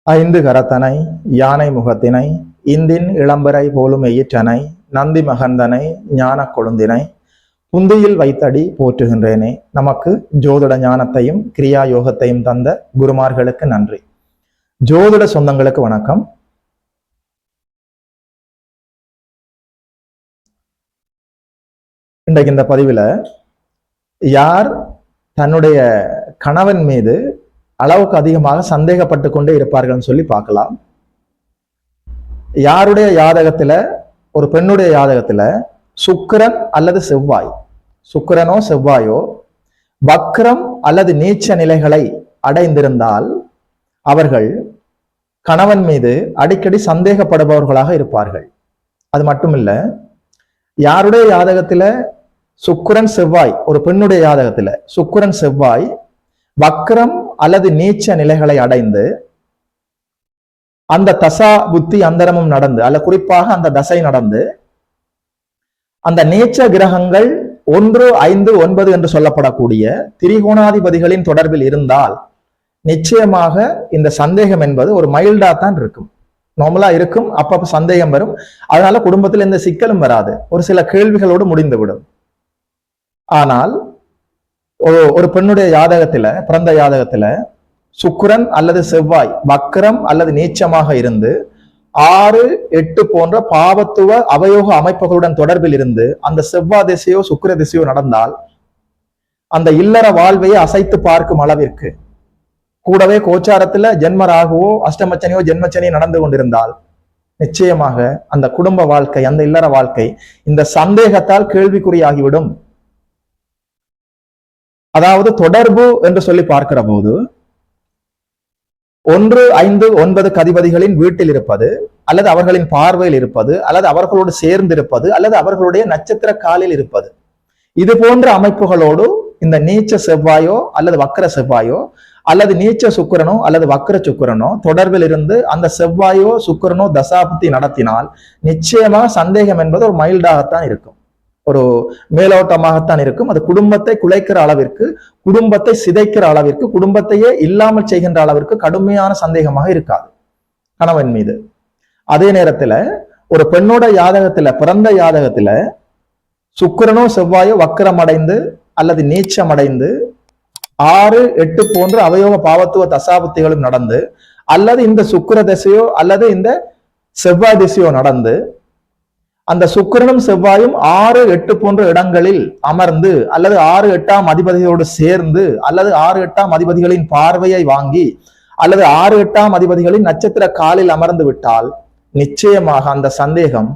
ஐந்து கரத்தனை யானை முகத்தினை இந்தின் இளம்பரை போலும் எயிற்றனை நந்தி மகந்தனை ஞான கொழுந்தினை புந்தியில் வைத்தடி போற்றுகின்றேனே. நமக்கு ஜோதிட ஞானத்தையும் கிரியா யோகத்தையும் தந்த குருமார்களுக்கு நன்றி. ஜோதிட சொந்தங்களுக்கு வணக்கம். இன்றைக்கு இந்த பதிவில் யார் தன்னுடைய கணவன் மீது அளவுக்கு அதிகமாக சந்தேகப்பட்டு கொண்டே இருப்பார்கள் சொல்லி பார்க்கலாம். யாருடைய யாதகத்துல, ஒரு பெண்ணுடைய யாதகத்துல சுக்கிரன் அல்லது செவ்வாய், சுக்கிரனோ செவ்வாயோ வக்ரம் அல்லது நீச்ச நிலைகளை அடைந்திருந்தால் அவர்கள் கணவன் மீது அடிக்கடி சந்தேகப்படுபவர்களாக இருப்பார்கள். அது மட்டுமில்ல, யாருடைய யாதகத்துல சுக்கிரன் செவ்வாய், ஒரு பெண்ணுடைய யாதகத்துல சுக்கிரன் செவ்வாய் வக்ரம் அல்லது நீச்ச நிலைகளை அடைந்து அந்த தசா புத்தி அந்தரமும் நடந்து, அல்ல குறிப்பாக அந்த தசை நடந்து அந்த நீச்ச கிரகங்கள் 1, 5, 9 என்று சொல்லப்படக்கூடிய திரிகோணாதிபதிகளின் தொடர்பில் இருந்தால் நிச்சயமாக இந்த சந்தேகம் என்பது ஒரு மைல்டா தான் இருக்கும். நார்மலா இருக்கும், அப்பப்ப சந்தேகம் வரும். அதனால குடும்பத்தில் எந்த சிக்கலும் வராது, ஒரு சில கேள்விகளோடு முடிந்துவிடும். ஆனால் ஒரு பெண்ணுடைய யாதகத்துல, பிறந்த யாதகத்துல சுக்கிரன் அல்லது செவ்வாய் வக்ரம் அல்லது நீச்சமாக இருந்து 6, 8 போன்ற பாவத்துவ அவயோக அமைப்புகளுடன் தொடர்பில் இருந்து அந்த செவ்வாய் திசையோ சுக்கிர திசையோ நடந்தால் அந்த இல்லற வாழ்வையை அசைத்து பார்க்கும் அளவிற்கு, கூடவே கோச்சாரத்துல ஜென்மராகவோ அஷ்டமச்சனியோ ஜென்மச்சனியோ நடந்து கொண்டிருந்தால் நிச்சயமாக அந்த குடும்ப வாழ்க்கை, அந்த இல்லற வாழ்க்கை இந்த சந்தேகத்தால் கேள்விக்குறியாகிவிடும். அதாவது தொடர்பு என்று சொல்லி பார்க்கிற போது 1, 5, 9 அதிபதிகளின் வீட்டில் இருப்பது, அல்லது அவர்களின் பார்வையில் இருப்பது, அல்லது அவர்களோடு சேர்ந்து இருப்பது, அல்லது அவர்களுடைய நட்சத்திர காலில் இருப்பது, இது போன்ற அமைப்புகளோடு இந்த நீச்ச செவ்வாயோ அல்லது வக்கர செவ்வாயோ அல்லது நீச்ச சுக்கிரனோ அல்லது வக்கர சுக்கிரனோ தொடர்பில் இருந்து அந்த செவ்வாயோ சுக்கிரனோ தசாபுத்தி நடத்தினால் நிச்சயமாக சந்தேகம் என்பது ஒரு மைல்டாகத்தான் இருக்கும், ஒரு மேலோட்டமாகத்தான் இருக்கும். அது குடும்பத்தை குலைக்கிற அளவிற்கு, குடும்பத்தை சிதைக்கிற அளவிற்கு, குடும்பத்தையே இல்லாமல் செய்கின்ற அளவிற்கு கடுமையான சந்தேகமாக இருக்காது கணவன் மீது. அதே நேரத்துல ஒரு பெண்ணோட யாதகத்துல, பிறந்த யாதகத்துல சுக்கிரனோ செவ்வாயோ வக்கரம் அடைந்து அல்லது நீச்சம் அடைந்து 6, 8 போன்ற அவயோக பாவத்துவ தசாபுத்திகளும் நடந்து, அல்லது இந்த சுக்கிர திசையோ அல்லது இந்த செவ்வாய் திசையோ நடந்து அந்த சுக்கிரனும் செவ்வாயும் 6, 8 போன்ற இடங்களில் அமர்ந்து, அல்லது 6, 8ஆம் அதிபதிகளோடு சேர்ந்து, அல்லது 6, 8ஆம் அதிபதிகளின் பார்வையை வாங்கி, அல்லது 6, 8ஆம் அதிபதிகளின் நட்சத்திர காலில் அமர்ந்து விட்டால் நிச்சயமாக அந்த சந்தேகம்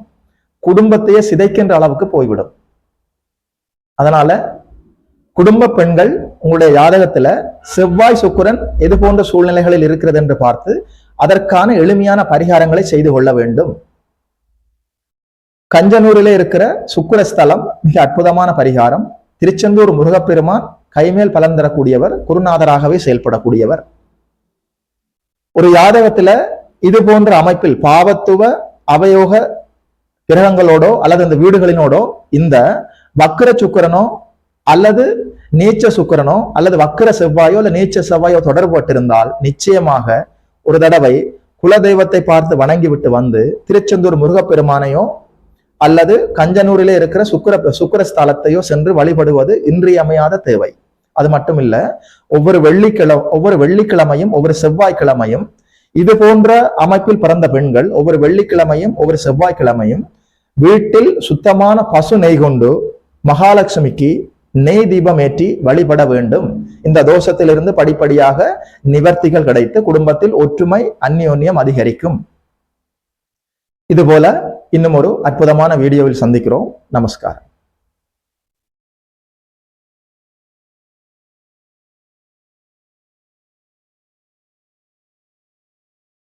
குடும்பத்தையே சிதைக்கின்ற அளவுக்கு போய்விடும். அதனால குடும்ப பெண்கள் உங்களுடைய யாதகத்துல செவ்வாய் சுக்கிரன் எது போன்ற சூழ்நிலைகளில் இருக்கிறது என்று பார்த்து அதற்கான எளிமையான பரிகாரங்களை செய்து கொள்ள வேண்டும். கஞ்சனூரிலே இருக்கிற சுக்கிரஸ்தலம் மிக அற்புதமான பரிகாரம். திருச்செந்தூர் முருகப்பெருமான் கைமேல் பலன் தரக்கூடியவர், குருநாதராகவே செயல்படக்கூடியவர். ஒரு யாதகத்துல இது போன்ற அமைப்பில் பாவத்துவ அவயோக கிரகங்களோடோ அல்லது இந்த வீடுகளினோடோ இந்த வக்கர சுக்கிரனோ அல்லது நீச்ச சுக்கிரனோ அல்லது வக்கர செவ்வாயோ அல்லது நீச்ச செவ்வாயோ தொடர்பட்டிருந்தால் நிச்சயமாக ஒரு தடவை குலதெய்வத்தை பார்த்து வணங்கிவிட்டு வந்து திருச்செந்தூர் முருகப்பெருமானையோ அல்லது கஞ்சனூரிலே இருக்கிற சுக்கிரஸ்தலத்தையோ சென்று வழிபடுவது இன்றியமையாத தேவை. அது மட்டும் இல்ல, ஒவ்வொரு வெள்ளிக்கிழமையும் ஒவ்வொரு செவ்வாய்க்கிழமையும் இது போன்ற அமைப்பில் பிறந்த பெண்கள் ஒவ்வொரு வெள்ளிக்கிழமையும் ஒவ்வொரு செவ்வாய்க்கிழமையும் வீட்டில் சுத்தமான பசு நெய் கொண்டு மகாலட்சுமிக்கு நெய் தீபம் ஏற்றி வழிபட வேண்டும். இந்த தோஷத்திலிருந்து படிப்படியாக நிவர்த்திகள் கிடைத்து குடும்பத்தில் ஒற்றுமை அந்யோன்யம் அதிகரிக்கும். இதுபோல இன்னும் ஒரு அற்புதமான வீடியோவில் சந்திக்கிறோம். நமஸ்காரம்.